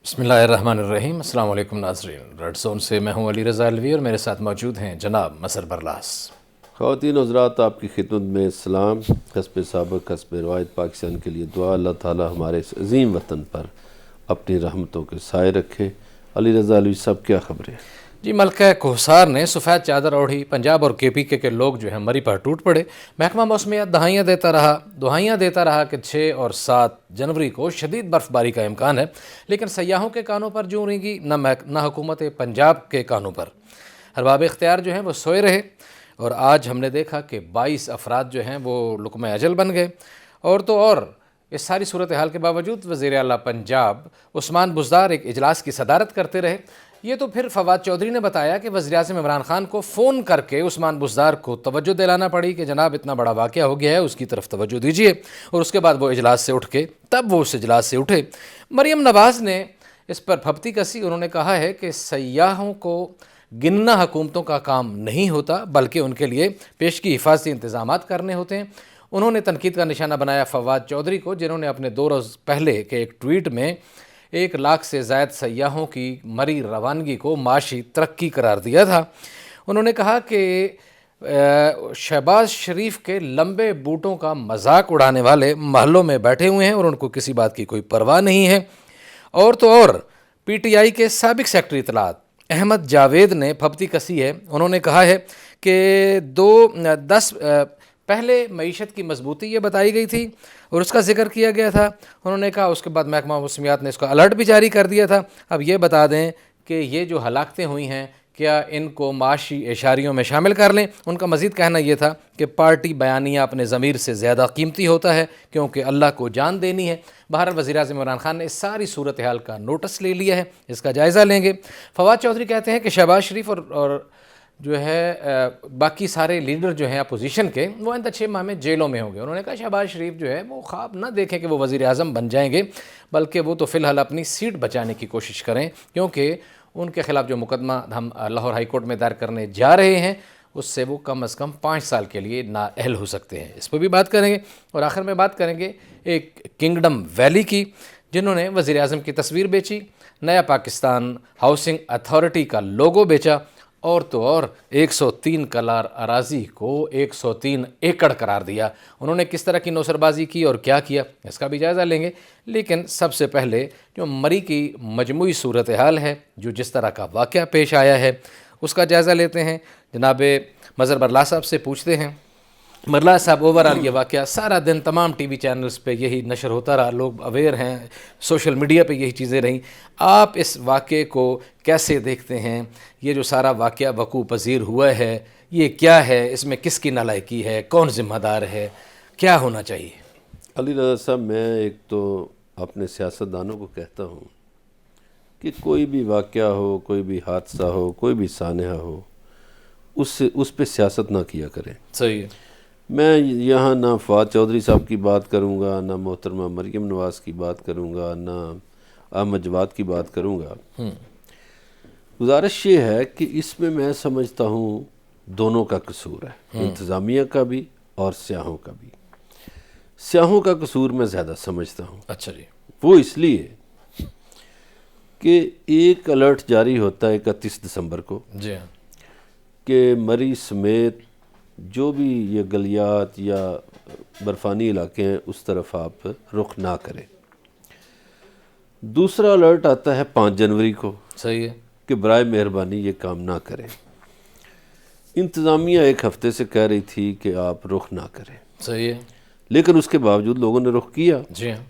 بسم اللہ الرحمن الرحیم۔ السلام علیکم ناظرین، ریڈ زون سے میں ہوں علی رضا الوی اور میرے ساتھ موجود ہیں جناب مسر برلاس۔ خواتین و حضرات، آپ کی خدمت میں سلام۔ حسب سابق حسب روایت پاکستان کے لیے دعا، اللہ تعالی ہمارے اس عظیم وطن پر اپنی رحمتوں کے سائے رکھے۔ علی رضا الوی صاحب، کیا خبریں؟ جی، ملکہ کوہسار نے سفید چادر اوڑھی، پنجاب اور کے پی کے لوگ جو ہیں مری پر ٹوٹ پڑے۔ محکمہ موسمیات دہائیاں دیتا رہا کہ 6 اور 7 جنوری کو شدید برف باری کا امکان ہے، لیکن سیاحوں کے کانوں پر جوں رینگی نہ حکومت پنجاب کے کانوں پر۔ ارباب اختیار جو ہیں وہ سوئے رہے، اور آج ہم نے دیکھا کہ 22 افراد جو ہیں وہ لقمہ اجل بن گئے۔ اور اس ساری صورتحال کے باوجود وزیر اعلیٰ پنجاب عثمان بزدار ایک اجلاس کی صدارت کرتے رہے۔ یہ تو پھر فواد چودھری نے بتایا کہ وزیر اعظم عمران خان کو فون کر کے عثمان بزدار کو توجہ دلانا پڑی کہ جناب اتنا بڑا واقعہ ہو گیا ہے، اس کی طرف توجہ دیجیے، اور اس کے بعد وہ اجلاس سے اٹھے۔ مریم نواز نے اس پر پھپتی کسی۔ انہوں نے کہا ہے کہ سیاحوں کو گننا حکومتوں کا کام نہیں ہوتا، بلکہ ان کے لیے پیشگی حفاظتی انتظامات کرنے ہوتے ہیں۔ انہوں نے تنقید کا نشانہ بنایا فواد چودھری کو، جنہوں نے اپنے 2 روز پہلے کے ایک ٹویٹ میں 1 لاکھ سے زائد سیاحوں کی مری روانگی کو معاشی ترقی قرار دیا تھا۔ انہوں نے کہا کہ شہباز شریف کے لمبے بوٹوں کا مذاق اڑانے والے محلوں میں بیٹھے ہوئے ہیں اور ان کو کسی بات کی کوئی پرواہ نہیں ہے۔ اور پی ٹی آئی کے سابق سیکرٹری اطلاعات احمد جاوید نے پھپتی کسی ہے۔ انہوں نے کہا ہے کہ 10 پہلے معیشت کی مضبوطی یہ بتائی گئی تھی اور اس کا ذکر کیا گیا تھا۔ انہوں نے کہا اس کے بعد محکمہ موسمیات نے اس کا الرٹ بھی جاری کر دیا تھا۔ اب یہ بتا دیں کہ یہ جو ہلاکتیں ہوئی ہیں کیا ان کو معاشی اشاریوں میں شامل کر لیں۔ ان کا مزید کہنا یہ تھا کہ پارٹی بیانیہ اپنے ضمیر سے زیادہ قیمتی ہوتا ہے کیونکہ اللہ کو جان دینی ہے۔ بہرحال وزیر اعظم عمران خان نے اس ساری صورتحال کا نوٹس لے لیا ہے، اس کا جائزہ لیں گے۔ فواد چودھری کہتے ہیں کہ شہباز شریف اور جو ہے باقی سارے لیڈر جو ہیں اپوزیشن کے، وہ آئندہ 6 ماہ میں جیلوں میں ہوں گے۔ انہوں نے کہا شہباز شریف جو ہے وہ خواب نہ دیکھیں کہ وہ وزیر اعظم بن جائیں گے، بلکہ وہ تو فی الحال اپنی سیٹ بچانے کی کوشش کریں، کیونکہ ان کے خلاف جو مقدمہ ہم لاہور ہائی کورٹ میں دائر کرنے جا رہے ہیں اس سے وہ کم از کم 5 سال کے لیے نااہل ہو سکتے ہیں۔ اس پہ بھی بات کریں گے، اور آخر میں بات کریں گے ایک کنگڈم ویلی کی، جنہوں نے وزیر اعظم کی تصویر بیچی، نیا پاکستان ہاؤسنگ اتھارٹی کا لوگو بیچا، اور 103 کنال اراضی کو 103 ایکڑ قرار دیا۔ انہوں نے کس طرح کی نوسربازی کی اور کیا کیا، اس کا بھی جائزہ لیں گے۔ لیکن سب سے پہلے جو مری کی مجموعی صورتحال ہے، جو جس طرح کا واقعہ پیش آیا ہے، اس کا جائزہ لیتے ہیں۔ جناب مظہر برلاس صاحب سے پوچھتے ہیں۔ برلاس صاحب، اوورآل یہ واقعہ سارا دن تمام ٹی وی چینلز پہ یہی نشر ہوتا رہا، لوگ اویئر ہیں، سوشل میڈیا پہ یہی چیزیں رہیں۔ آپ اس واقعے کو کیسے دیکھتے ہیں؟ یہ جو سارا واقعہ وقوع پذیر ہوا ہے، یہ کیا ہے؟ اس میں کس کی نالائقی ہے؟ کون ذمہ دار ہے؟ کیا ہونا چاہیے؟ علی رضا صاحب، میں ایک تو اپنے سیاستدانوں کو کہتا ہوں کہ کوئی بھی واقعہ ہو، کوئی بھی حادثہ ہو، کوئی بھی سانحہ ہو، اس پہ سیاست نہ کیا کریں۔ صحیح ہے۔ میں یہاں نہ فواد چودھری صاحب کی بات کروں گا، نہ محترمہ مریم نواز کی بات کروں گا، نہ احمد جواد کی بات کروں گا۔ گزارش یہ ہے کہ اس میں سمجھتا ہوں دونوں کا قصور ہے، انتظامیہ کا بھی اور سیاحوں کا بھی۔ سیاحوں کا قصور میں زیادہ سمجھتا ہوں۔ اچھا جی۔ وہ اس لیے کہ ایک الرٹ جاری ہوتا ہے 31 دسمبر کو جی ہاں، کہ مری سمیت جو بھی یہ گلیات یا برفانی علاقے ہیں اس طرف آپ رخ نہ کریں۔ دوسرا الرٹ آتا ہے 5 جنوری کو صحیح ہے، کہ برائے مہربانی یہ کام نہ کریں۔ انتظامیہ 1 ہفتے سے کہہ رہی تھی کہ آپ رخ نہ کریں، صحیح ہے، لیکن اس کے باوجود لوگوں نے رخ کیا۔ جی ہاں،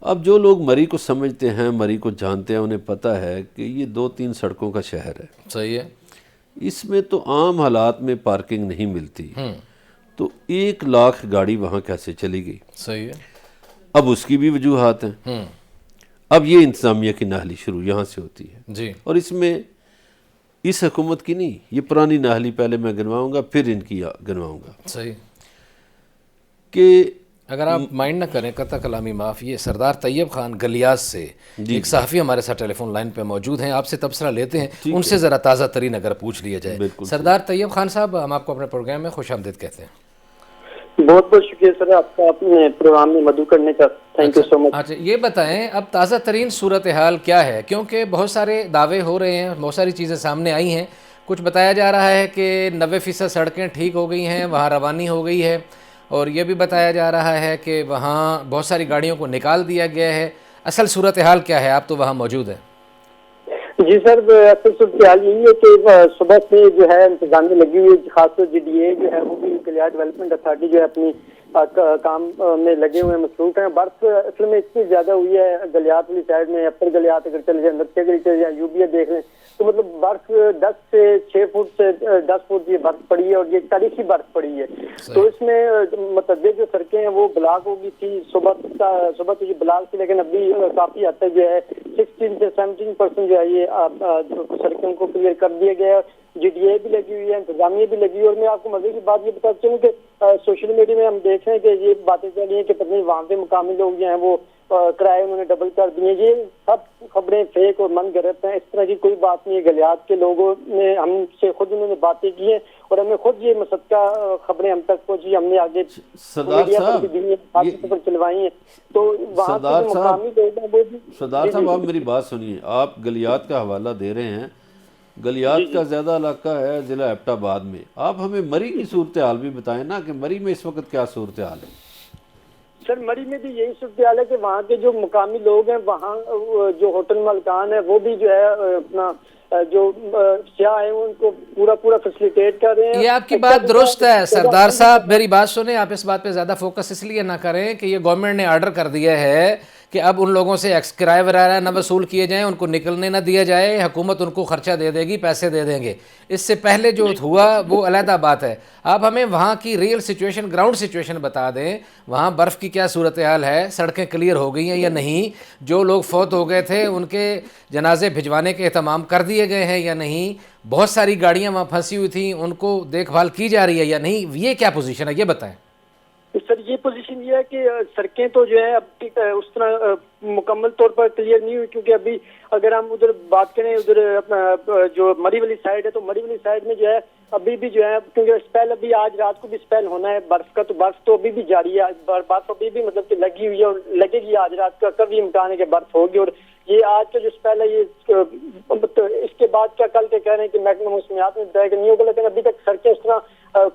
اب جو لوگ مری کو سمجھتے ہیں، مری کو جانتے ہیں، انہیں پتہ ہے کہ یہ 2-3 سڑکوں کا شہر ہے۔ صحیح ہے، اس میں تو عام حالات میں پارکنگ نہیں ملتی، تو 1 لاکھ گاڑی وہاں کیسے چلی گئی؟ صحیح ہے، اب اس کی بھی وجوہات ہیں۔ اب یہ انتظامیہ کی نااہلی شروع یہاں سے ہوتی ہے، جی، اور اس میں اس حکومت کی نہیں، یہ پرانی نااہلی پہلے میں گنواؤں گا، پھر ان کی گنواؤں گا۔ صحیح۔ کہ اگر آپ مائنڈ نہ کریں، قطع کلامی معاف، یہ سردار طیب خان گلیاز سے ایک صحافی ہمارے ساتھ ٹیلی فون لائن پہ موجود ہیں، آپ سے تبصرہ لیتے ہیں، ان سے ذرا تازہ ترین اگر پوچھ لیا جائے۔ سردار طیب خان صاحب، ہم آپ کو اپنے پروگرام میں خوش آمدید کہتے ہیں۔ بہت بہت شکریہ سر آپ کا اپنے پروگرام میں مدعو کرنے کا. تھینک یو سو مچ. اچھا یہ بتائیں اب تازہ ترین صورتحال کیا ہے، کیونکہ بہت سارے دعوے ہو رہے ہیں، بہت ساری چیزیں سامنے آئی ہیں. کچھ بتایا جا رہا ہے کہ 90% سڑکیں ٹھیک ہو گئی ہیں، وہاں روانی ہو گئی ہے، اور یہ بھی بتایا جا رہا ہے کہ وہاں بہت ساری گاڑیوں کو نکال دیا گیا ہے. اصل صورتحال کیا ہے؟ آپ تو وہاں موجود ہیں. جی سر، اصل صورتحال یہی ہے کہ صبح سے جو ہے انتظامیہ لگی ہوئی ہے، خاص طور جی ڈی اے جو ہے وہ بھی گلیات ڈیولپمنٹ اتھارٹی جو ہے اپنی کام میں لگے ہوئے ہیں، مصروف ہیں. برف اصل میں اتنی زیادہ ہوئی ہے گلیات والی سائڈ میں، اپر گلیات اگر چلے جائیں، نتھیا گلی چلے جائیں، یوبیا دیکھ لیں تو مطلب برف 10 سے 6 فٹ سے 10 فٹ یہ برف پڑی ہے، اور یہ تاریخی برف پڑی ہے. تو اس میں متعدد جو سڑکیں ہیں وہ بلاک ہو گئی تھی صبح تو یہ بلاک تھی، لیکن ابھی کافی حد تک جو ہے 16 سے 17% جو ہے یہ سڑکوں کو کلیئر کر دیا گیا ہے. جی ڈی اے بھی لگی ہوئی ہے، انتظامیہ بھی لگی ہوئی ہے. اور میں آپ کو مزے کی بات یہ بتا چلوں کہ سوشل میڈیا میں ہم دیکھ رہے ہیں کہ یہ باتیں چل رہی ہیں کہ پتہ نہیں وہاں پہ مقامی لوگ جو ہیں وہ کرائے انہوں نے ڈبل کر دیے. یہ سب خبریں فیک اور من گھڑت ہیں، اس طرح کی کوئی بات نہیں ہے. گلیات کے لوگوں نے ہم سے خود انہوں نے باتیں کی ہیں، اور ہمیں خود یہ مصدقہ خبریں ہم تک پہنچی، ہم نے آگے میڈیا پر بھی چلوائی ہیں. تو وہاں کے جو مقامی لوگ ہیں وہ بھی. سردار صاحب آپ میری بات سنیے، آپ گلیات کا حوالہ دے رہے ہیں. گلیات کا زیادہ علاقہ ہے ضلع ایبٹ آباد میں. آپ ہمیں مری کی صورتحال بھی بتائیں نا کہ مری میں اس وقت کیا صورتحال ہے. سر مری میں بھی یہی صورتحال ہے کہ وہاں کے جو مقامی لوگ ہیں، وہاں جو ہوٹل مالکان ہیں وہ بھی جو ہے اپنا جو سیاح ہیں ان کو پورا فیسلیٹیٹ کر رہے ہیں. یہ آپ کی بات درست ہے سردار صاحب، میری بات سنیں. آپ اس بات پہ زیادہ فوکس اس لیے نہ کریں کہ یہ گورنمنٹ نے آرڈر کر دیا ہے کہ اب ان لوگوں سے کرائے وغیرہ نہ وصول کیے جائیں، ان کو نکلنے نہ دیا جائے، حکومت ان کو خرچہ دے دے گی، پیسے دے دیں گے. اس سے پہلے جو ہوا وہ علیحدہ بات ہے. آپ ہمیں وہاں کی ریئل سچویشن، گراؤنڈ سچویشن بتا دیں. وہاں برف کی کیا صورتحال ہے؟ سڑکیں کلیئر ہو گئی ہیں یا نہیں؟ جو لوگ فوت ہو گئے تھے ان کے جنازے بھجوانے کے اہتمام کر دیے گئے ہیں یا نہیں؟ بہت ساری گاڑیاں وہاں پھنسی ہوئی تھیں، ان کو دیکھ بھال کی جا رہی ہے یا نہیں؟ یہ کیا پوزیشن ہے یہ بتائیں. سر یہ پوزیشن یہ ہے کہ سڑکیں تو جو ہے اب اس طرح مکمل طور پر کلیئر نہیں ہوئی، کیونکہ ابھی اگر ہم ادھر بات کریں ادھر اپنا جو مری والی سائڈ ہے، تو مری والی سائڈ میں جو ہے ابھی بھی جو ہے کیونکہ اسپیل ابھی آج رات کو بھی اسپیل ہونا ہے برف کا، تو برف تو ابھی بھی جاری ہے. برف ابھی بھی مطلب کہ لگی ہوئی ہے اور لگے گی آج رات کا. کبھی امکان ہے کہ برف ہوگی. اور یہ آج کا جو اسپیل ہے یہ اس کے بعد کیا کل کے کہہ رہے ہیں کہ میکسیمم موسمیات میں بتایا کہ نہیں ہوگا، لیکن ابھی تک سڑکیں اس طرح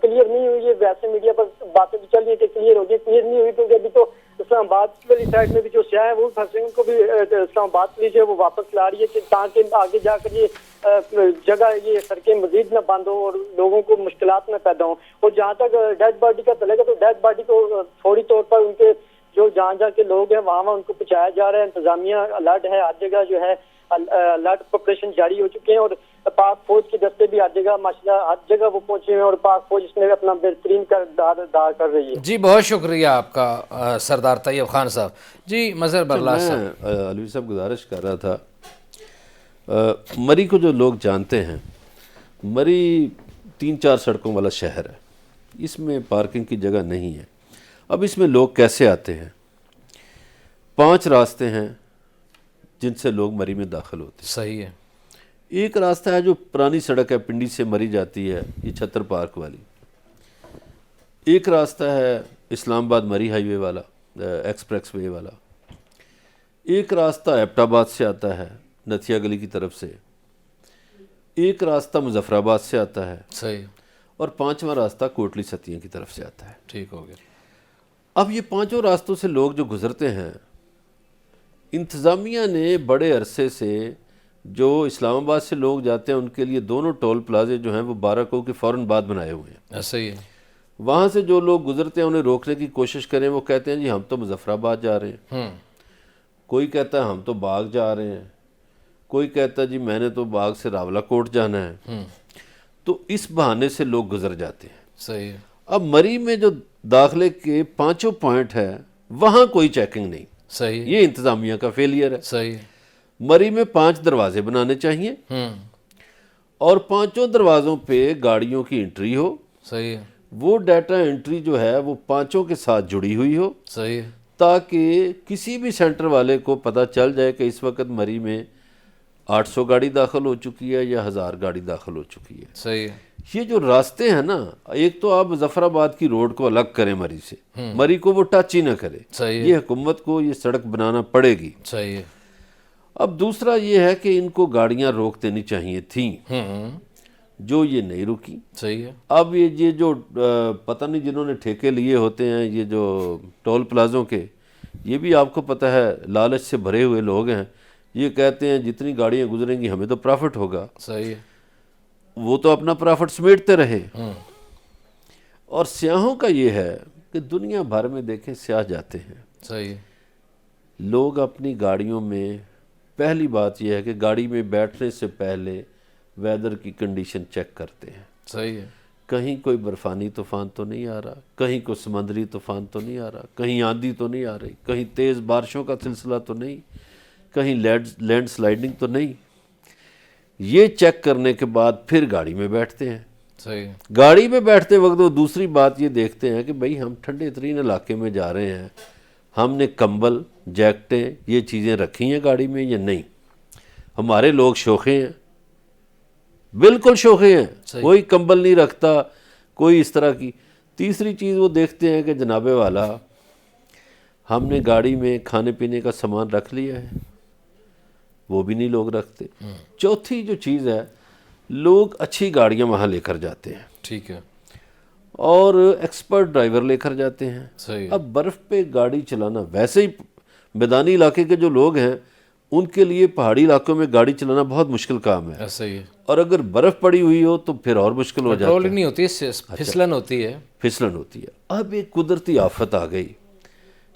کلیئر نہیں ہوئی ہے. ویسے میڈیا پر باتیں بھی چل رہی ہیں کہ کلیئر ہوگی، کلیئر نہیں ہوئی کیونکہ ابھی تو اسلام آباد والی سائڈ میں بھی جو سیاح ہیں وہ پھنسے ہیں، ان کو بھی اسلام آباد پولیس وہ واپس لا رہی ہے تاکہ آگے جا کر یہ جگہ یہ سڑکیں مزید نہ بند ہو اور لوگوں کو مشکلات نہ پیدا ہوں. اور جہاں تک ڈیڈ باڈی کا چلے گا تو ڈیڈ باڈی کو فوری طور پر ان کے جو جہاں کے لوگ ہیں وہاں ان کو پہنچایا جا رہا ہے. انتظامیہ الرٹ ہے، ہر جگہ جو ہے الرٹ پریپریشن جاری ہو چکے ہیں، اور پاک فوج کے دستے بھی ہر جگہ ماشاءاللہ ہر جگہ وہ پہنچے ہیں، اور پاک فوج اس میں اپنا بہترین کردار ادا کر رہی ہے. جی بہت شکریہ آپ کا سردار طیب خان صاحب. جی مظہر برلاس صاحب. میں علوی صاحب گزارش کر رہا تھا، مری کو جو لوگ جانتے ہیں، مری 3-4 سڑکوں والا شہر ہے، اس میں پارکنگ کی جگہ نہیں ہے. اب اس میں لوگ کیسے آتے ہیں؟ 5 راستے ہیں جن سے لوگ مری میں داخل ہوتے ہیں. صحیح ہے. ایک راستہ ہے جو پرانی سڑک ہے، پنڈی سے مری جاتی ہے، یہ چھتر پارک والی. ایک راستہ ہے اسلام آباد مری ہائی وے والا، ایکسپریس وے والا. ایک راستہ ایبٹ آباد سے آتا ہے نتھیا گلی کی طرف سے. ایک راستہ مظفر آباد سے آتا ہے. صحیح. اور 5واں راستہ کوٹلی ستیاں کی طرف سے آتا ہے. ٹھیک ہو گیا. اب یہ 5 راستوں سے لوگ جو گزرتے ہیں، انتظامیہ نے بڑے عرصے سے جو اسلام آباد سے لوگ جاتے ہیں ان کے لیے دونوں ٹول پلازے جو ہیں وہ 12 کو کے فوراً بعد بنائے ہوئے ہیں. ایسا ہی ہے. وہاں سے جو لوگ گزرتے ہیں انہیں روکنے کی کوشش کریں، وہ کہتے ہیں جی ہم تو مظفر آباد جا رہے ہیں. کوئی کہتا ہے ہم تو باغ جا رہے ہیں. کوئی کہتا ہے جی میں نے تو باغ سے راولہ کوٹ جانا ہے. تو اس بہانے سے لوگ گزر جاتے ہیں. صحیح ہے. اب مری میں جو داخلے کے 5 پوائنٹ ہے وہاں کوئی چیکنگ نہیں. صحیح. یہ انتظامیہ کا فیلئر ہے. صحیح. مری میں 5 دروازے بنانے چاہیے اور 5 دروازوں پہ گاڑیوں کی انٹری ہو. صحیح ہے. وہ ڈیٹا انٹری جو ہے وہ 5 کے ساتھ جڑی ہوئی ہو. صحیح ہے. تاکہ کسی بھی سینٹر والے کو پتہ چل جائے کہ اس وقت مری میں 800 گاڑی داخل ہو چکی ہے یا 1000 گاڑی داخل ہو چکی ہے. صحیح ہے. یہ جو راستے ہیں نا، ایک تو آپ مظفر آباد کی روڈ کو الگ کریں مری سے، مری کو وہ ٹچ ہی نہ کرے. صحیح ہے. یہ حکومت کو یہ سڑک بنانا پڑے گی. صحیح ہے. اب دوسرا یہ ہے کہ ان کو گاڑیاں روک دینی چاہیے تھیں، جو یہ نہیں رکی. صحیح ہے. اب یہ جو پتہ نہیں جنہوں نے ٹھیکے لیے ہوتے ہیں یہ جو ٹول پلازوں کے، یہ بھی آپ کو پتہ ہے لالچ سے بھرے ہوئے لوگ ہیں. یہ کہتے ہیں جتنی گاڑیاں گزریں گی ہمیں تو پرافٹ ہوگا. صحیح ہے. وہ تو اپنا پرافٹ سمیٹتے رہے. اور سیاحوں کا یہ ہے کہ دنیا بھر میں دیکھیں سیاح جاتے ہیں. صحیح ہے. لوگ اپنی گاڑیوں میں پہلی بات یہ ہے کہ گاڑی میں بیٹھنے سے پہلے ویدر کی کنڈیشن چیک کرتے ہیں. صحیح ہے. کہیں کوئی برفانی طوفان تو نہیں آ رہا، کہیں کوئی سمندری طوفان تو نہیں آ رہا، کہیں آندھی تو نہیں آ رہی، کہیں تیز بارشوں کا سلسلہ تو نہیں، کہیں لینڈ سلائڈنگ تو نہیں. یہ چیک کرنے کے بعد پھر گاڑی میں بیٹھتے ہیں. صحیح ہے. گاڑی میں بیٹھتے وقت وہ دوسری بات یہ دیکھتے ہیں کہ بھئی ہم ٹھنڈے ترین علاقے میں جا رہے ہیں، ہم نے کمبل، جیکٹیں، یہ چیزیں رکھی ہیں گاڑی میں یا نہیں. ہمارے لوگ شوخے ہیں، بالکل شوخے ہیں. کوئی کمبل نہیں رکھتا، کوئی اس طرح کی. تیسری چیز وہ دیکھتے ہیں کہ جناب والا ہم نے گاڑی میں کھانے پینے کا سامان رکھ لیا ہے، وہ بھی نہیں لوگ رکھتے. چوتھی جو چیز ہے، لوگ اچھی گاڑیاں وہاں لے کر جاتے ہیں. ٹھیک ہے. اور ایکسپرٹ ڈرائیور لے کر جاتے ہیں. صحیح. اب برف پہ گاڑی چلانا، ویسے ہی میدانی علاقے کے جو لوگ ہیں ان کے لیے پہاڑی علاقوں میں گاڑی چلانا بہت مشکل کام ہے. صحیح ہے. اور اگر برف پڑی ہوئی ہو تو پھر اور مشکل ہو جاتا کنٹرول ہے. نہیں ہوتی، پھسلن ہوتی ہے. پھسلن ہوتی ہے. اب ایک قدرتی آفت آ گئی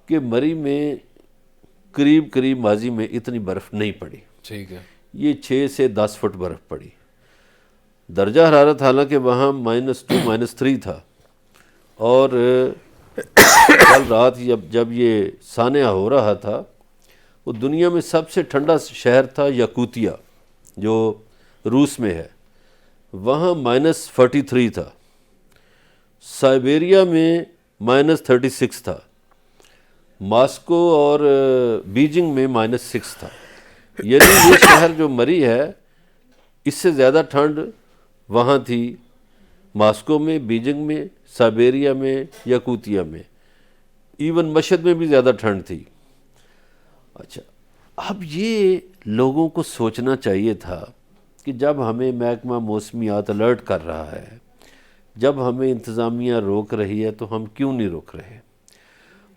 کہ مری میں قریب ماضی میں اتنی برف نہیں پڑی. ٹھیک ہے. یہ 6 سے 10 فٹ برف پڑی. درجہ حرارت حالانکہ وہاں -2 -3 تھا. اور کل رات جب یہ سانحہ ہو رہا تھا، وہ دنیا میں سب سے ٹھنڈا شہر تھا یاکوتیا، جو روس میں ہے. وہاں -43 تھا. سائبیریا میں -36 تھا. ماسکو اور بیجنگ میں -6 تھا. یعنی یہ شہر جو مری ہے اس سے زیادہ ٹھنڈ وہاں تھی، ماسکو میں، بیجنگ میں، سائبیریا میں، یاکوتیا میں. ایون مشہد میں بھی زیادہ ٹھنڈ تھی. اچھا، اب یہ لوگوں کو سوچنا چاہیے تھا کہ جب ہمیں محکمہ موسمیات الرٹ کر رہا ہے، جب ہمیں انتظامیہ روک رہی ہے تو ہم کیوں نہیں روک رہے.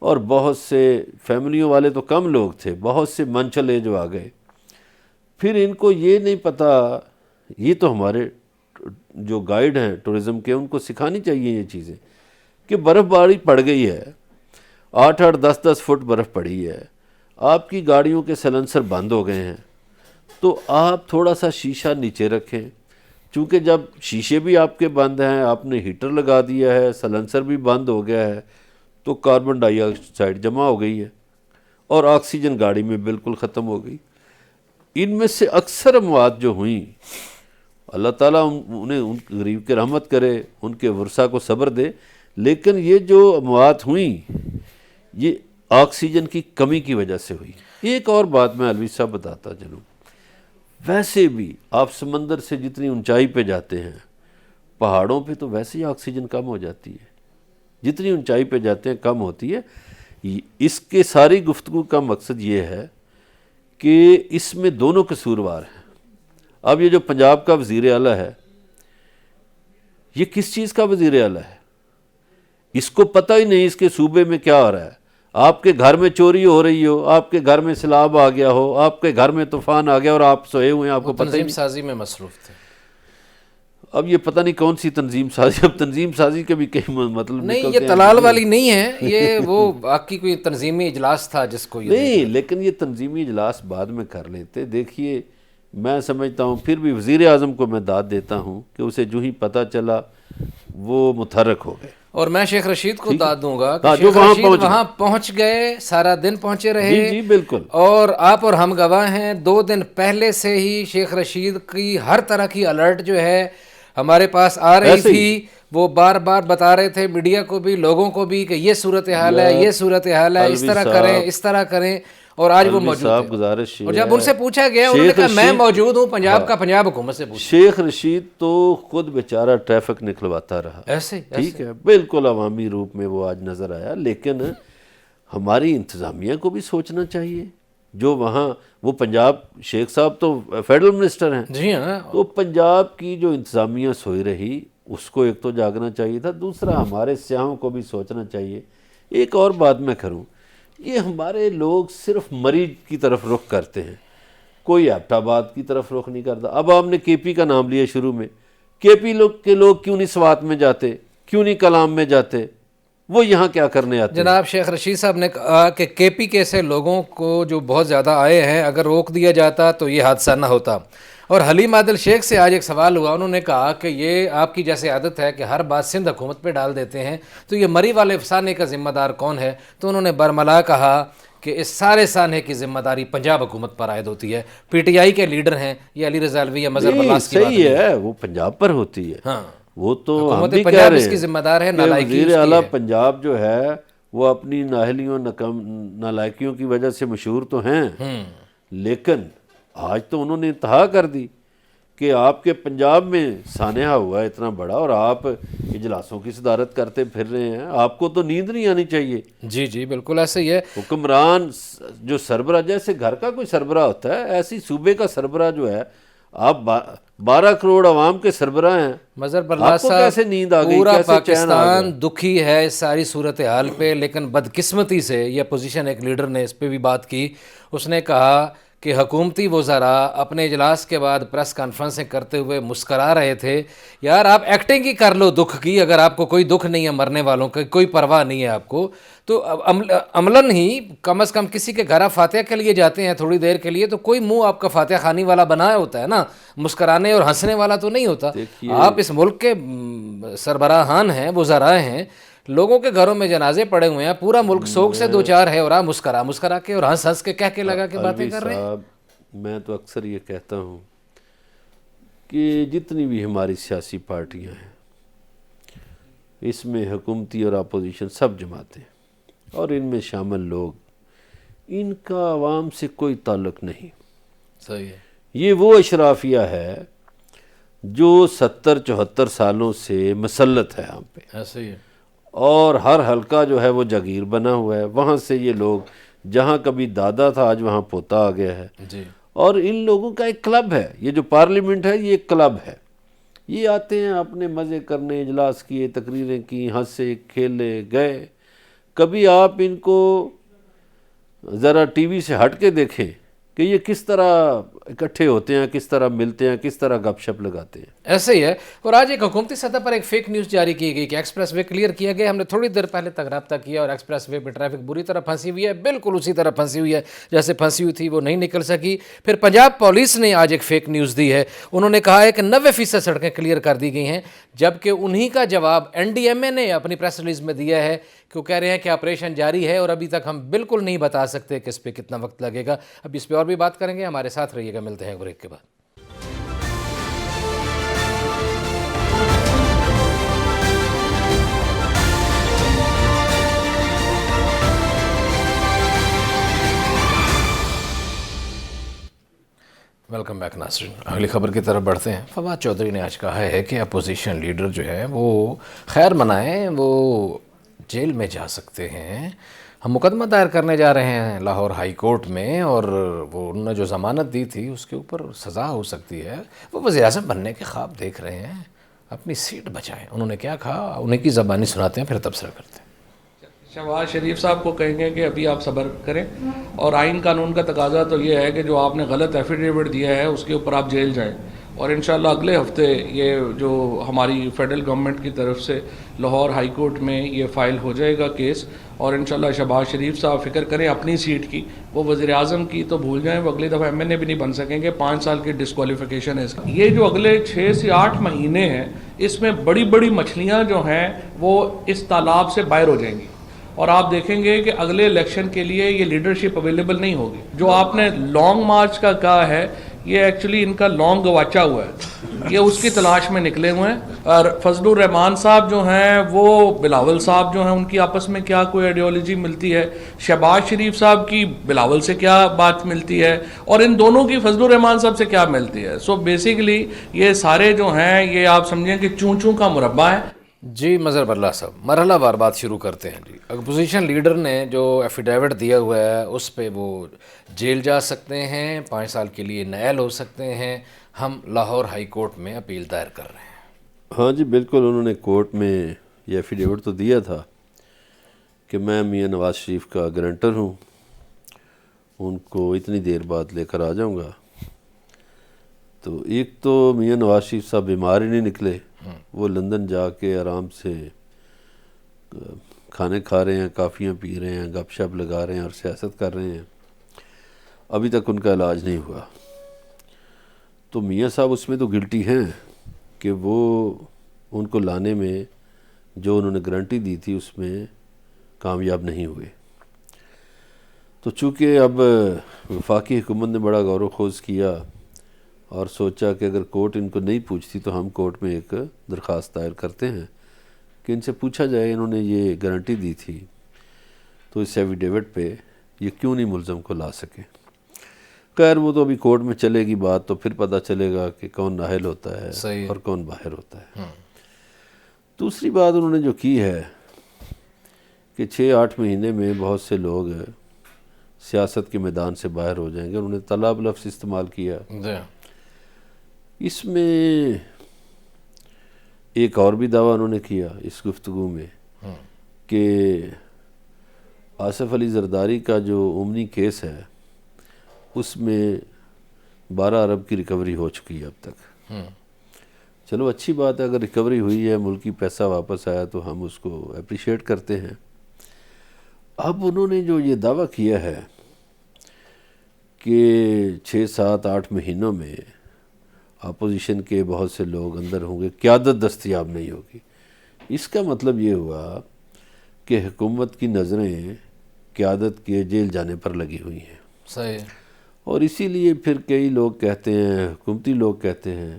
اور بہت سے فیملیوں والے تو کم لوگ تھے، بہت سے منچلے جو آ گئے. پھر ان کو یہ نہیں پتا، یہ تو ہمارے جو گائیڈ ہیں ٹورزم کے، ان کو سکھانی چاہیے یہ چیزیں کہ برف باری پڑ گئی ہے، 8-8 10-10 فٹ برف پڑی ہے، آپ کی گاڑیوں کے سلنسر بند ہو گئے ہیں، تو آپ تھوڑا سا شیشہ نیچے رکھیں. چونکہ جب شیشے بھی آپ کے بند ہیں، آپ نے ہیٹر لگا دیا ہے، سلنسر بھی بند ہو گیا ہے، تو کاربن ڈائی آکسائڈ جمع ہو گئی ہے اور آکسیجن گاڑی میں بالکل ختم ہو گئی. ان میں سے اکثر اموات جو ہوئیں، اللہ تعالیٰ انہیں ان غریب کے رحمت کرے، ان کے ورثہ کو صبر دے، لیکن یہ جو اموات ہوئیں یہ آکسیجن کی کمی کی وجہ سے ہوئی. ایک اور بات میں علوی صاحب بتاتا چلوں، ویسے بھی آپ سمندر سے جتنی اونچائی پہ جاتے ہیں، پہاڑوں پہ تو ویسے ہی آکسیجن کم ہو جاتی ہے، جتنی اونچائی پہ جاتے ہیں کم ہوتی ہے. اس کے ساری گفتگو کا مقصد یہ ہے کہ اس میں دونوں قصوروار ہیں. اب یہ جو پنجاب کا وزیر اعلیٰ ہے، یہ کس چیز کا وزیر اعلیٰ ہے؟ اس کو پتہ ہی نہیں اس کے صوبے میں کیا ہو رہا ہے. آپ کے گھر میں چوری ہو رہی ہو، آپ کے گھر میں سیلاب آ گیا ہو، آپ کے گھر میں طوفان آ گیا اور آپ سوئے ہوئے ہیں، آپ کو پتہ ہی تنظیم نہیں. سازی میں مصروف تھے. اب یہ پتہ نہیں کون سی تنظیم سازی، اب تنظیم سازی کے بھی کئی مطلب نہیں، نکلتے یہ ہیں. طلال والی نہیں ہے، یہ وہ باقی کوئی تنظیمی اجلاس تھا جس کو یہ نہیں، لیکن یہ تنظیمی اجلاس بعد میں کر لیتے. دیکھیے، میں سمجھتا ہوں پھر بھی وزیر اعظم کو میں داد دیتا ہوں کہ اسے جو ہی پتہ چلا وہ متحرک ہو گئے. اور میں شیخ رشید کو داد دوں گا کہ جو شیخ رشید وہاں پہنچ گئے، سارا دن پہنچے رہے. جی بالکل. اور آپ اور ہم گواہ ہیں، 2 دن پہلے سے ہی شیخ رشید کی ہر طرح کی الرٹ جو ہے ہمارے پاس آ رہی تھی. وہ بار بار بتا رہے تھے میڈیا کو بھی، لوگوں کو بھی، کہ یہ صورتحال ہے، یہ صورتحال ہے، اس طرح کریں، اس طرح کریں. اور آج وہ موجود صاحب تھے. گزارش اور جب ان سے پوچھا گیا انہوں نے کہا میں موجود ہوں پنجاب کا, پنجاب حکومت سے پوچھا. شیخ رشید تو خود بیچارہ ٹریفک نکلواتا رہا, ایسے ٹھیک ہے, بالکل عوامی روپ میں وہ آج نظر آیا. لیکن ہماری انتظامیہ کو بھی سوچنا چاہیے. جو وہاں وہ پنجاب شیخ صاحب تو فیڈرل منسٹر ہیں, جی ہاں, تو پنجاب کی جو انتظامیہ سوئی رہی اس کو ایک تو جاگنا چاہیے تھا, دوسرا ہمارے سیاحوں کو بھی سوچنا چاہیے. ایک اور بات میں کروں, یہ ہمارے لوگ صرف مریض کی طرف رخ کرتے ہیں, کوئی ایبٹ آباد کی طرف رخ نہیں کرتا. اب آپ نے کے پی کا نام لیا شروع میں, کے پی کے لوگ کیوں نہیں سوات میں جاتے, کیوں نہیں کلام میں جاتے, وہ یہاں کیا کرنے آتے ہیں؟ جناب شیخ رشید صاحب نے کہا کہ کے پی کے ایسے لوگوں کو جو بہت زیادہ آئے ہیں اگر روک دیا جاتا تو یہ حادثہ نہ ہوتا. اور حلیم عادل شیخ سے آج ایک سوال ہوا, انہوں نے کہا کہ یہ آپ کی جیسے عادت ہے کہ ہر بات سندھ حکومت پہ ڈال دیتے ہیں, تو یہ مری والے افسانے کا ذمہ دار کون ہے؟ تو انہوں نے برملا کہا کہ اس سارے سانحے کی ذمہ داری پنجاب حکومت پر عائد ہوتی ہے. پی ٹی آئی کے لیڈر ہیں یہ علی رضا الوی یا مظہر برلاس کی بات صحیح ہے, وہ پنجاب پر ہوتی ہے. ہاں, وہ تو ہم حکومت بھی کہہ پنجاب رہے اس کی ہیں ذمہ دار ہے, کہ نالائکی وزیر اعلیٰ پنجاب جو ہے وہ اپنی نااہلیوں نالائکیوں کی وجہ سے مشہور تو ہیں, لیکن آج تو انہوں نے انتہا کر دی کہ آپ کے پنجاب میں سانحہ ہوا ہے اتنا بڑا اور آپ اجلاسوں کی صدارت کرتے پھر رہے ہیں. آپ کو تو نیند نہیں آنی چاہیے. جی جی بالکل ایسے ہی ہے. حکمران جو سربراہ, جیسے گھر کا کوئی سربراہ ہوتا ہے ایسی صوبے کا سربراہ جو ہے, آپ 12 کروڑ عوام کے سربراہ ہیں. مظہر برلاس صاحب, کیسے نیند آ گئی, پورا کیسے چین آ گیا؟ پاکستان دکھی ہے اس ساری صورتحال پہ, لیکن بدقسمتی سے یہ اپوزیشن ایک لیڈر نے اس پہ بھی بات کی. اس نے کہا کہ حکومتی وزراء اپنے اجلاس کے بعد پریس کانفرنسیں کرتے ہوئے مسکرا رہے تھے. یار آپ ایکٹنگ ہی کر لو دکھ کی, اگر آپ کو کوئی دکھ نہیں ہے مرنے والوں کا, کوئی پرواہ نہیں ہے آپ کو, تو عملاً ہی کم از کم کسی کے گھر آپ فاتحہ کے لیے جاتے ہیں تھوڑی دیر کے لیے, تو کوئی منہ آپ کا فاتحہ خانی والا بنایا ہوتا ہے نا, مسکرانے اور ہنسنے والا تو نہیں ہوتا. آپ اس ملک کے سربراہان ہیں, وزراء ہیں, لوگوں کے گھروں میں جنازے پڑے ہوئے ہیں, پورا ملک سوگ سے دو چار ہے, اور آپ مسکرا کے اور ہنس کے کہہ کے لگا کے باتیں کر رہے ہیں. میں تو اکثر یہ کہتا ہوں کہ جتنی بھی ہماری سیاسی پارٹیاں ہیں اس میں حکومتی اور اپوزیشن سب جماعتیں, اور ان میں شامل لوگ, ان کا عوام سے کوئی تعلق نہیں. صحیح ہے. یہ وہ اشرافیہ ہے جو 70-74 سالوں سے مسلط ہے ہم پہ, ایسے ہی ہے. اور ہر حلقہ جو ہے وہ جاگیر بنا ہوا ہے. وہاں سے یہ لوگ, جہاں کبھی دادا تھا آج وہاں پوتا آ گیا ہے. جی. اور ان لوگوں کا ایک کلب ہے, یہ جو پارلیمنٹ ہے یہ ایک کلب ہے. یہ آتے ہیں اپنے مزے کرنے, اجلاس کیے, تقریریں کی, ہنسے کھیلے گئے. کبھی آپ ان کو ذرا ٹی وی سے ہٹ کے دیکھیں کہ یہ کس طرح اکٹھے ہوتے ہیں, کس طرح ملتے ہیں, کس طرح گپ شپ لگاتے ہیں. ایسے ہی ہے. اور آج ایک حکومتی سطح پر ایک فیک نیوز جاری کی گئی کہ ایکسپریس وے کلیئر کیا گیا. ہم نے تھوڑی دیر پہلے تک رابطہ کیا اور ایکسپریس وے پہ ٹریفک بری طرح پھنسی ہوئی ہے, بالکل اسی طرح پھنسی ہوئی ہے جیسے پھنسی ہوئی تھی, وہ نہیں نکل سکی. پھر پنجاب پولیس نے آج ایک فیک نیوز دی ہے. انہوں نے کہا ہے کہ 90% سڑکیں کلیئر کر دی گئی ہیں, جبکہ انہی کا جواب این ڈی ایم اے نے اپنی پریس ریلیز میں دیا ہے کہ وہ کہہ رہے ہیں کہ آپریشن جاری ہے اور ابھی تک ہم بالکل نہیں بتا سکتے کہ اس پہ کتنا وقت لگے گا. اب اس پہ اور بھی بات کریں گے, ہمارے ساتھ رہیے گا, ملتے ہیں بریک کے بعد. ویلکم بیک ناظرین. اگلی خبر کی طرف بڑھتے ہیں. فواد چودھری نے آج کہا ہے کہ اپوزیشن لیڈر جو ہے وہ خیر منائیں, وہ جیل میں جا سکتے ہیں. ہم مقدمہ دائر کرنے جا رہے ہیں لاہور ہائی کورٹ میں, اور وہ انہوں نے جو ضمانت دی تھی اس کے اوپر سزا ہو سکتی ہے. وہ وزیر اعظم بننے کے خواب دیکھ رہے ہیں, اپنی سیٹ بچائیں. انہوں نے کیا کہا, انہیں کی زبانی سناتے ہیں پھر تبصرہ کرتے ہیں. شہباز شریف صاحب کو کہیں گے کہ ابھی آپ صبر کریں, اور آئین قانون کا تقاضا تو یہ ہے کہ جو آپ نے غلط ایفیڈیوٹ دیا ہے اس کے اوپر آپ جیل جائیں. اور انشاءاللہ اگلے ہفتے یہ جو ہماری فیڈرل گورنمنٹ کی طرف سے لاہور ہائی کورٹ میں یہ فائل ہو جائے گا کیس, اور انشاءاللہ شہباز شریف صاحب فکر کریں اپنی سیٹ کی. وہ وزیر اعظم کی تو بھول جائیں, وہ اگلی دفعہ ایم این اے بھی نہیں بن سکیں گے. 5 سال کی ڈسکوالیفیکیشن ہے اس کی. یہ جو اگلے 6 سے 8 مہینے ہیں اس میں بڑی بڑی مچھلیاں جو ہیں وہ اس تالاب سے باہر ہو جائیں گی, اور آپ دیکھیں گے کہ اگلے الیکشن کے لیے یہ لیڈرشپ اویلیبل نہیں ہوگی. جو آپ نے لانگ مارچ کا کہا ہے یہ ایکچولی ان کا لانگ گواچا ہوا ہے, یہ اس کی تلاش میں نکلے ہوئے ہیں. اور فضل الرحمان صاحب جو ہیں وہ بلاول صاحب جو ہیں ان کی آپس میں کیا کوئی آئیڈیالوجی ملتی ہے, شہباز شریف صاحب کی بلاول سے کیا بات ملتی ہے, اور ان دونوں کی فضل الرحمان صاحب سے کیا ملتی ہے. سو بیسیکلی یہ سارے جو ہیں یہ آپ سمجھیں کہ چون چون کا مربع ہے. جی مظہر باللہ صاحب, مرحلہ وار بات شروع کرتے ہیں. جی اپوزیشن لیڈر نے جو ایفیڈیوٹ دیا ہوا ہے اس پہ وہ جیل جا سکتے ہیں, 5 سال کے لیے نائل ہو سکتے ہیں. ہم لاہور ہائی کورٹ میں اپیل دائر کر رہے ہیں. ہاں جی بالکل, انہوں نے کورٹ میں یہ ایفیڈیوٹ تو دیا تھا کہ میں میاں نواز شریف کا گارنٹر ہوں, ان کو اتنی دیر بعد لے کر آ جاؤں گا. تو ایک تو میاں نواز شریف صاحب بیمار ہی نہیں نکلے, وہ لندن جا کے آرام سے کھانے کھا رہے ہیں, کافیاں پی رہے ہیں, گپ شپ لگا رہے ہیں اور سیاست کر رہے ہیں. ابھی تک ان کا علاج نہیں ہوا. تو میاں صاحب اس میں تو گلٹی ہیں کہ وہ ان کو لانے میں جو انہوں نے گارنٹی دی تھی اس میں کامیاب نہیں ہوئے. تو چونکہ اب وفاقی حکومت نے بڑا غور و خوض کیا اور سوچا کہ اگر کورٹ ان کو نہیں پوچھتی تو ہم کورٹ میں ایک درخواست دائر کرتے ہیں کہ ان سے پوچھا جائے انہوں نے یہ گارنٹی دی تھی تو اس ایفیڈیوٹ پہ یہ کیوں نہیں ملزم کو لا سکے. خیر وہ تو ابھی کورٹ میں چلے گی بات, تو پھر پتہ چلے گا کہ کون نااہل ہوتا ہے اور کون باہر ہوتا ہے. دوسری بات انہوں نے جو کی ہے کہ 6-8 مہینے میں بہت سے لوگ سیاست کے میدان سے باہر ہو جائیں گے. انہوں نے طلب لفظ استعمال کیا. اس میں ایک اور بھی دعویٰ انہوں نے کیا اس گفتگو میں کہ آصف علی زرداری کا جو امنی کیس ہے اس میں 12 ارب کی ریکوری ہو چکی ہے اب تک. چلو اچھی بات ہے, اگر ریکوری ہوئی ہے, ملکی پیسہ واپس آیا تو ہم اس کو اپریشیٹ کرتے ہیں. اب انہوں نے جو یہ دعویٰ کیا ہے کہ 6-7-8 مہینوں میں اپوزیشن کے بہت سے لوگ اندر ہوں گے, قیادت دستیاب نہیں ہوگی. اس کا مطلب یہ ہوا کہ حکومت کی نظریں قیادت کے جیل جانے پر لگی ہوئی ہیں. صحیح. اور اسی لیے پھر کئی لوگ کہتے ہیں, حکومتی لوگ کہتے ہیں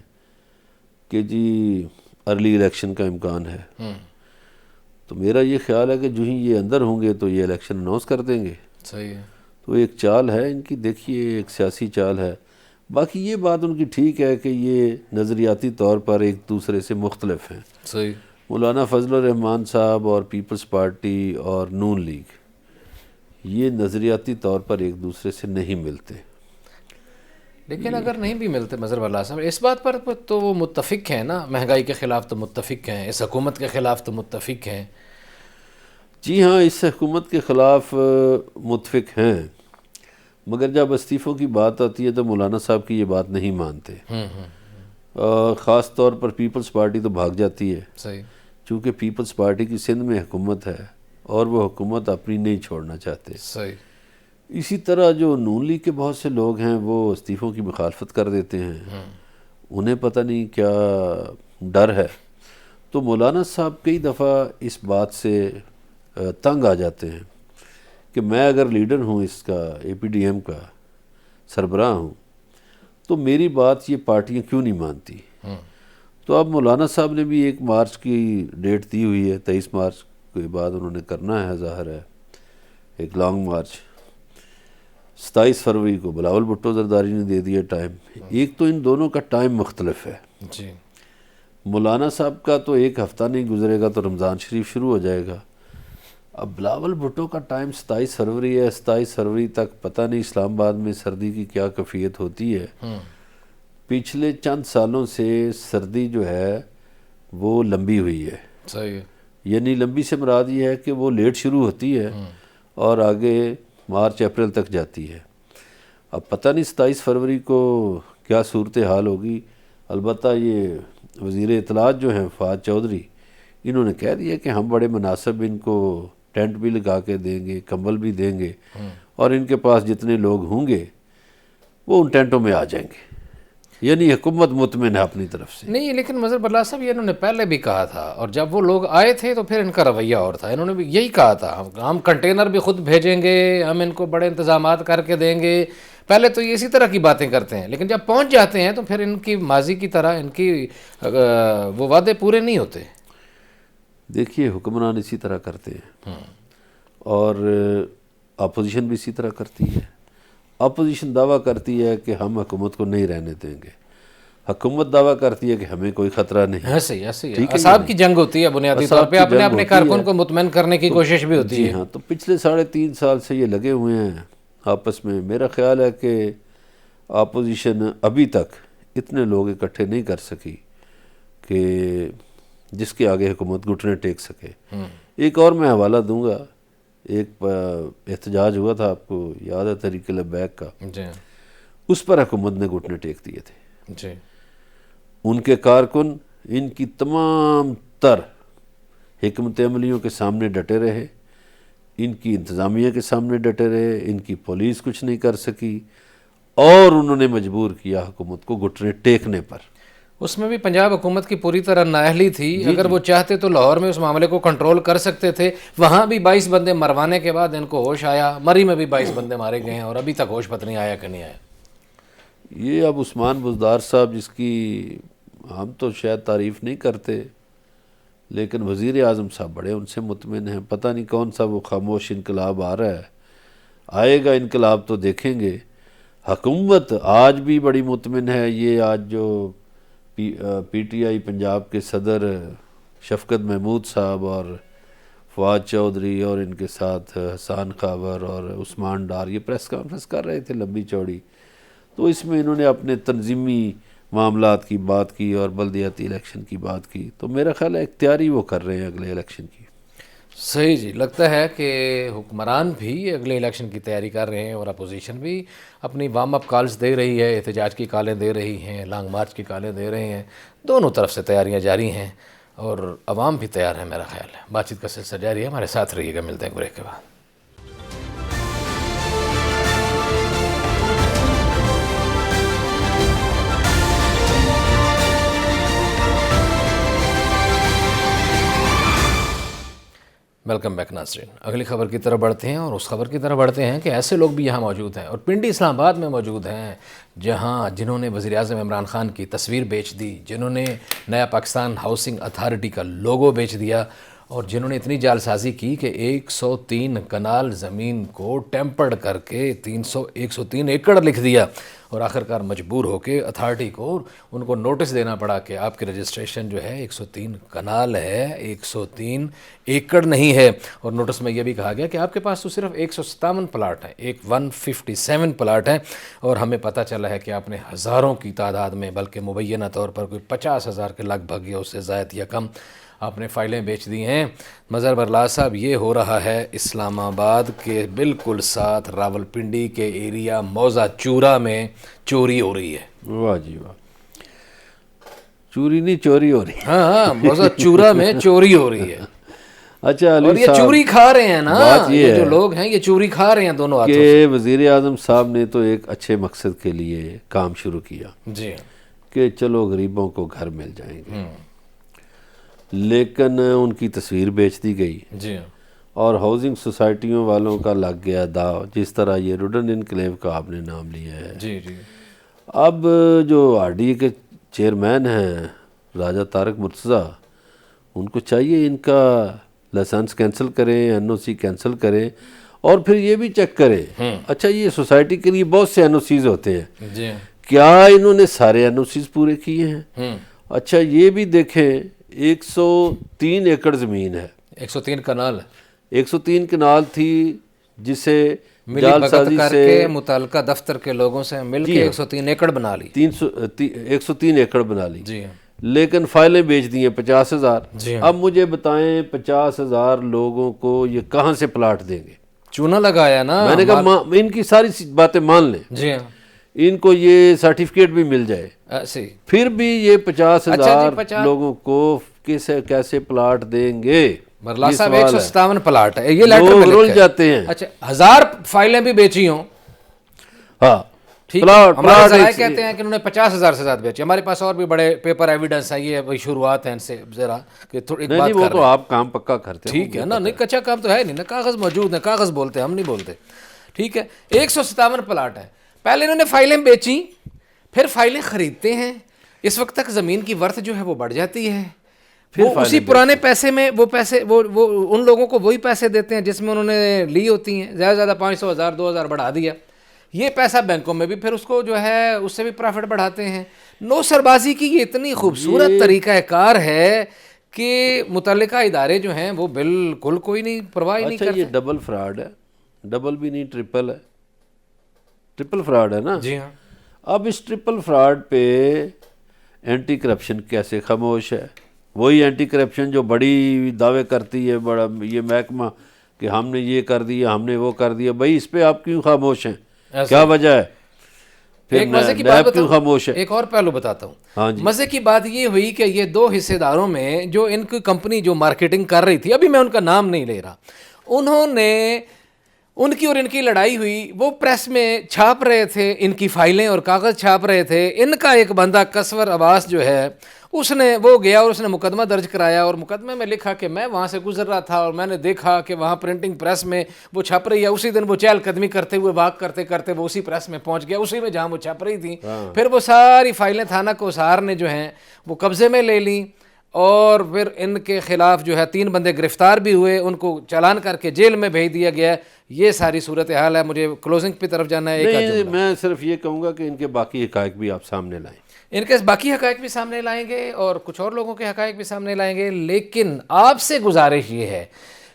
کہ جی ارلی الیکشن کا امکان ہے. تو میرا یہ خیال ہے کہ جو ہی یہ اندر ہوں گے تو یہ الیکشن اناؤنس کر دیں گے. صحیح ہے. تو ایک چال ہے ان کی, دیکھیے ایک سیاسی چال ہے. باقی یہ بات ان کی ٹھیک ہے کہ یہ نظریاتی طور پر ایک دوسرے سے مختلف ہیں. صحیح. مولانا فضل الرحمان صاحب اور پیپلز پارٹی اور نون لیگ یہ نظریاتی طور پر ایک دوسرے سے نہیں ملتے. لیکن اگر نہیں بھی ملتے مظہر باللہ صاحب, اس بات پر تو وہ متفق ہیں نا, مہنگائی کے خلاف تو متفق ہیں, اس حکومت کے خلاف تو متفق ہیں. جی ہاں, اس حکومت کے خلاف متفق ہیں, مگر جب استعفوں کی بات آتی ہے تو مولانا صاحب کی یہ بات نہیں مانتے. خاص طور پر پیپلز پارٹی تو بھاگ جاتی ہے. صحیح. چونکہ پیپلز پارٹی کی سندھ میں حکومت ہے اور وہ حکومت اپنی نہیں چھوڑنا چاہتے. صحیح. اسی طرح جو نون لیگ کے بہت سے لوگ ہیں وہ استعفوں کی مخالفت کر دیتے ہیں. انہیں پتہ نہیں کیا ڈر ہے. تو مولانا صاحب کئی دفعہ اس بات سے تنگ آ جاتے ہیں کہ میں اگر لیڈر ہوں اس کا, اے پی ڈی ایم کا سربراہ ہوں, تو میری بات یہ پارٹیاں کیوں نہیں مانتی. تو اب مولانا صاحب نے بھی 1 مارچ کی ڈیٹ دی ہوئی ہے, 23 مارچ کے بعد انہوں نے کرنا ہے, ظاہر ہے ایک لانگ مارچ. 27 فروری کو بلاول بھٹو زرداری نے دے دیا ٹائم. ایک تو ان دونوں کا ٹائم مختلف ہے. جی. مولانا صاحب کا تو 1 ہفتہ نہیں گزرے گا تو رمضان شریف شروع ہو جائے گا. اب بلاول بھٹو کا ٹائم 27 فروری ہے. 27 فروری تک پتہ نہیں اسلام آباد میں سردی کی کیا کیفیت ہوتی ہے. پچھلے چند سالوں سے سردی جو ہے وہ لمبی ہوئی ہے. صحیح ہے. یعنی لمبی سے مراد یہ ہے کہ وہ لیٹ شروع ہوتی ہے اور آگے مارچ اپریل تک جاتی ہے. اب پتہ نہیں 27 فروری کو کیا صورتحال ہوگی. البتہ یہ وزیر اطلاعات جو ہیں فہد چودھری, انہوں نے کہہ دیا کہ ہم بڑے مناسب ان کو ٹینٹ بھی لگا کے دیں گے, کمبل بھی دیں گے, اور ان کے پاس جتنے لوگ ہوں گے وہ ان ٹینٹوں میں آ جائیں گے. یعنی حکومت مطمئن ہے اپنی طرف سے. نہیں, لیکن مظہر باللہ صاحب یہ انہوں نے پہلے بھی کہا تھا, اور جب وہ لوگ آئے تھے تو پھر ان کا رویہ اور تھا. انہوں نے بھی یہی کہا تھا, ہم کنٹینر بھی خود بھیجیں گے, ہم ان کو بڑے انتظامات کر کے دیں گے, پہلے تو یہ اسی طرح کی باتیں کرتے ہیں، لیکن جب پہنچ جاتے ہیں تو پھر ان کی ماضی کی طرح ان کی وہ وعدے پورے نہیں ہوتے۔ دیکھیے حکمران اسی طرح کرتے ہیں اور اپوزیشن بھی اسی طرح کرتی ہے۔ اپوزیشن دعویٰ کرتی ہے کہ ہم حکومت کو نہیں رہنے دیں گے، حکومت دعویٰ کرتی ہے کہ ہمیں کوئی خطرہ نہیں۔ ایسے ہی اصحاب کی جنگ ہوتی ہے بنیادی طور پہ، اپنے اپنے کارکن کو مطمئن کرنے کی کوشش بھی ہوتی ہے۔ جی ہاں، تو پچھلے 3.5 سال سے یہ لگے ہوئے ہیں آپس میں۔ میرا خیال ہے کہ اپوزیشن ابھی تک اتنے لوگ اکٹھے نہیں کر سکی کہ جس کے آگے حکومت گھٹنے ٹیک سکے۔ ایک اور میں حوالہ دوں گا، ایک احتجاج ہوا تھا، آپ کو یاد ہے، تحریک لبیک کا، جی اس پر حکومت نے گھٹنے ٹیک دیے تھے۔ جی ان کے کارکن ان کی تمام تر حکمت عملیوں کے سامنے ڈٹے رہے، ان کی انتظامیہ کے سامنے ڈٹے رہے، ان کی پولیس کچھ نہیں کر سکی اور انہوں نے مجبور کیا حکومت کو گھٹنے ٹیکنے پر۔ اس میں بھی پنجاب حکومت کی پوری طرح نااہلی تھی، اگر وہ چاہتے تو لاہور میں اس معاملے کو کنٹرول کر سکتے تھے۔ وہاں بھی 22 بندے مروانے کے بعد ان کو ہوش آیا، مری میں بھی 22 بندے مارے گئے ہیں اور ابھی تک ہوش پتہ نہیں آیا کہ نہیں آیا۔ یہ اب عثمان بزدار صاحب، جس کی ہم تو شاید تعریف نہیں کرتے، لیکن وزیر اعظم صاحب بڑے ان سے مطمئن ہیں۔ پتہ نہیں کون سا وہ خاموش انقلاب آ رہا ہے، آئے گا انقلاب تو دیکھیں گے۔ حکومت آج بھی بڑی مطمئن ہے۔ یہ آج جو پی ٹی آئی پنجاب کے صدر شفقت محمود صاحب اور فواد چودھری اور ان کے ساتھ حسان خاور اور عثمان ڈار یہ پریس کانفرنس کر رہے تھے لمبی چوڑی، تو اس میں انہوں نے اپنے تنظیمی معاملات کی بات کی اور بلدیاتی الیکشن کی بات کی، تو میرا خیال ہے اختیاری وہ کر رہے ہیں اگلے الیکشن کی۔ صحیح جی، لگتا ہے کہ حکمران بھی اگلے الیکشن کی تیاری کر رہے ہیں اور اپوزیشن بھی اپنی وارم اپ کالز دے رہی ہے، احتجاج کی کالیں دے رہی ہیں، لانگ مارچ کی کالیں دے رہے ہیں، دونوں طرف سے تیاریاں جاری ہیں اور عوام بھی تیار ہے۔ میرا خیال ہے بات چیت کا سلسلہ جاری ہے، ہمارے ساتھ رہیے گا، ملتے ہیں بریک کے بعد۔ ویلکم بیک ناظرین، اگلی خبر کی طرف بڑھتے ہیں اور اس خبر کی طرف بڑھتے ہیں کہ ایسے لوگ بھی یہاں موجود ہیں اور پنڈی اسلام آباد میں موجود ہیں جنہوں نے وزیر اعظم عمران خان کی تصویر بیچ دی، جنہوں نے نیا پاکستان ہاؤسنگ اتھارٹی کا لوگو بیچ دیا اور جنہوں نے اتنی جعلسازی کی کہ 103 کنال زمین کو ٹیمپرڈ کر کے 103 ایکڑ لکھ دیا اور آخرکار مجبور ہو کے اتھارٹی کو ان کو نوٹس دینا پڑا کہ آپ کی رجسٹریشن جو ہے 103 کنال ہے، 103 ایکڑ نہیں ہے، اور نوٹس میں یہ بھی کہا گیا کہ آپ کے پاس تو صرف 157 پلاٹ ہیں، 157 پلاٹ ہیں، اور ہمیں پتہ چلا ہے کہ آپ نے ہزاروں کی تعداد میں، بلکہ مبینہ طور پر کوئی 50,000 کے لگ بھگ یا اس سے زائد یا کم آپ نے فائلیں بیچ دی ہیں۔ مظہر برلاس صاحب، یہ ہو رہا ہے اسلام آباد کے بالکل ساتھ راول پنڈی کے ایریا موزہ چورا میں چوری ہو رہی ہے۔ واہ جی واہ، چوری نہیں چوری ہو رہی۔ ہاں، موزہ چورا میں چوری ہو رہی ہے۔ اچھا اور علی یہ صاحب، چوری کھا رہے ہیں نا، بات یہ یہ جو ہے لوگ ہیں یہ چوری کھا رہے ہیں دونوں ہاتھوں سے۔ کہ وزیر اعظم صاحب نے تو ایک اچھے مقصد کے لیے کام شروع کیا جی کہ چلو غریبوں کو گھر مل جائیں گے، لیکن ان کی تصویر بیچ دی گئی جی اور ہاؤسنگ سوسائٹیوں والوں کا لگ گیا داؤ، جس طرح یہ روڈن انکلیو کا آپ نے نام لیا ہے۔ جی جی اب جو آر ڈی اے کے چیئرمین ہیں راجہ طارق مرتضیٰ، ان کو چاہیے ان کا لائسنس کینسل کریں، این او سی کینسل کریں اور پھر یہ بھی چیک کریں، اچھا یہ سوسائٹی کے لیے بہت سے این او سیز ہوتے ہیں، جی کیا انہوں نے سارے این او سیز پورے کیے ہیں؟ اچھا یہ بھی دیکھیں 103 ایکڑ زمین ہے، 103 کنال 103 کنال تھی جسے ملی جال بھگت سازی کر سے کے متعلقہ دفتر کے لوگوں سے مل کے 103 ایکڑ بنا لی۔ 103 ایکڑ بنا لی، جی لیکن فائلیں بیچ دی ہیں 50,000۔ جی اب مجھے بتائیں 50,000 لوگوں کو یہ کہاں سے پلاٹ دیں گے؟ چونا لگایا نا۔ میں نے کہا ان کی ساری باتیں مان لیں، جی ہاں، ان کو یہ سرٹیفکیٹ بھی مل جائے، ایسے پھر بھی یہ 50,000 50 لوگوں کو کیسے پلاٹ دیں گے؟ برلا یہ صاحب سوال ہے۔ 157 پلاٹ ہے، یہ لیٹر لوگ میں رول لکھا ہے۔ جاتے ہیں۔ اچھا 1000 فائلیں بھی بیچی ہوں، ہاں ٹھیک ہے، ہمارے ذرائع کہتے ہیں کہ انہوں نے 50,000 سے زیادہ بیچے۔ ہمارے پاس اور بھی بڑے پیپر ایویڈنس ہیں، یہ شروعات ہیں ان سے ذرا کہ تھوڑی ایک بات نہیں وہ کر تو رہے ہیں۔ آپ کام پکا کرتے ہیں، ٹھیک ہے نا، نہیں کچا کام تو ہے نہیں نا، کاغذ موجود ہیں، کاغذ بولتے ہیں، ہم نہیں بولتے، ٹھیک ہے۔ 157 پلاٹ ہے، پہلے انہوں نے فائلیں بیچیں، پھر فائلیں خریدتے ہیں، اس وقت تک زمین کی ورث جو ہے وہ بڑھ جاتی ہے، پھر وہ اسی پرانے پیسے میں وہ پیسے وہ ان لوگوں کو وہی پیسے دیتے ہیں جس میں انہوں نے لی ہوتی ہیں، زیادہ زیادہ 500 1000 2000 بڑھا دیا، یہ پیسہ بینکوں میں بھی پھر اس کو جو ہے اس سے بھی پرافٹ بڑھاتے ہیں۔ نو سربازی کی یہ اتنی خوبصورت طریقہ کار ہے کہ متعلقہ ادارے جو ہیں وہ بالکل کوئی نہیں پرواہ نہیں اچھا کرتے۔ یہ ڈبل فراڈ ہے، ڈبل بھی نہیں ٹرپل ہے، ٹرپل فراڈ ہے نا؟ جی ہاں، اب اس ٹرپل فراڈ پہ اینٹی کرپشن کیسے خاموش ہے؟ وہی اینٹی کرپشن جو بڑی دعوے کرتی ہے، بڑا یہ محکمہ کہ ہم نے یہ کر دیا، ہم نے وہ کر دیا، بھائی اس پہ آپ کیوں خاموش ہیں؟ کیا وجہ ہے؟ پھر ایک مزے کی بات نیب کیوں بتاؤں، خاموش ہے؟ ایک اور پہلو بتاتا ہوں۔ ہاں جی، مزے کی بات یہ ہوئی کہ یہ دو حصے داروں میں جو ان کی کمپنی جو مارکیٹنگ کر رہی تھی، ابھی میں ان کا نام نہیں لے رہا، انہوں نے ان کی اور ان کی لڑائی ہوئی، وہ پریس میں چھاپ رہے تھے ان کی فائلیں اور کاغذ چھاپ رہے تھے، ان کا ایک بندہ کسور عباس جو ہے اس نے وہ گیا اور اس نے مقدمہ درج کرایا، اور مقدمے میں لکھا کہ میں وہاں سے گزر رہا تھا اور میں نے دیکھا کہ وہاں پرنٹنگ پریس میں وہ چھپ رہی ہے، اسی دن وہ چہل قدمی کرتے ہوئے واک کرتے کرتے وہ اسی پریس میں پہنچ گیا، اسی میں جہاں وہ چھپ رہی تھی، پھر وہ ساری فائلیں تھانہ کوثار نے جو ہیں وہ قبضے میں لے لیں، اور پھر ان کے خلاف جو ہے 3 بندے گرفتار بھی ہوئے، ان کو چالان کر کے جیل میں بھیج دیا گیا۔ یہ ساری صورتحال ہے۔ مجھے کلوزنگ کی طرف جانا ہے، ایک آدھ نہیں جملہ۔ میں صرف یہ کہوں گا کہ ان کے باقی حقائق بھی آپ سامنے لائیں۔ ان کے باقی حقائق بھی سامنے لائیں گے اور کچھ اور لوگوں کے حقائق بھی سامنے لائیں گے، لیکن آپ سے گزارش یہ ہے،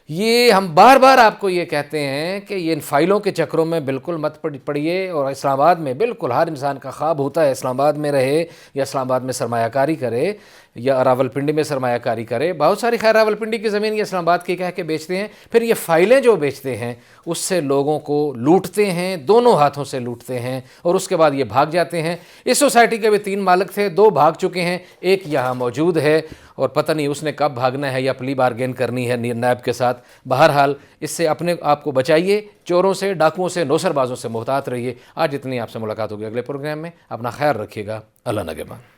یہ ہم بار بار آپ کو یہ کہتے ہیں کہ یہ ان فائلوں کے چکروں میں بالکل مت پڑیے، اور اسلام آباد میں بالکل ہر انسان کا خواب ہوتا ہے اسلام آباد میں رہے یا اسلام آباد میں سرمایہ کاری کرے یا راولپنڈی میں سرمایہ کاری کرے۔ بہت ساری خیر راولپنڈی کی زمین یہ اسلام آباد کی کہہ کے بیچتے ہیں، پھر یہ فائلیں جو بیچتے ہیں اس سے لوگوں کو لوٹتے ہیں، دونوں ہاتھوں سے لوٹتے ہیں، اور اس کے بعد یہ بھاگ جاتے ہیں۔ اس سوسائٹی کے بھی 3 مالک تھے، 2 بھاگ چکے ہیں، ایک یہاں موجود ہے اور پتہ نہیں اس نے کب بھاگنا ہے یا پلی بارگین کرنی ہے نیب کے ساتھ۔ بہرحال اس سے اپنے آپ کو بچائیے، چوروں سے، ڈاکوؤں سے، نوسر بازوں سے محتاط رہیے۔ آج اتنی آپ سے ملاقات ہوگی اگلے پروگرام میں، اپنا خیال رکھیے گا، اللہ نگہبان۔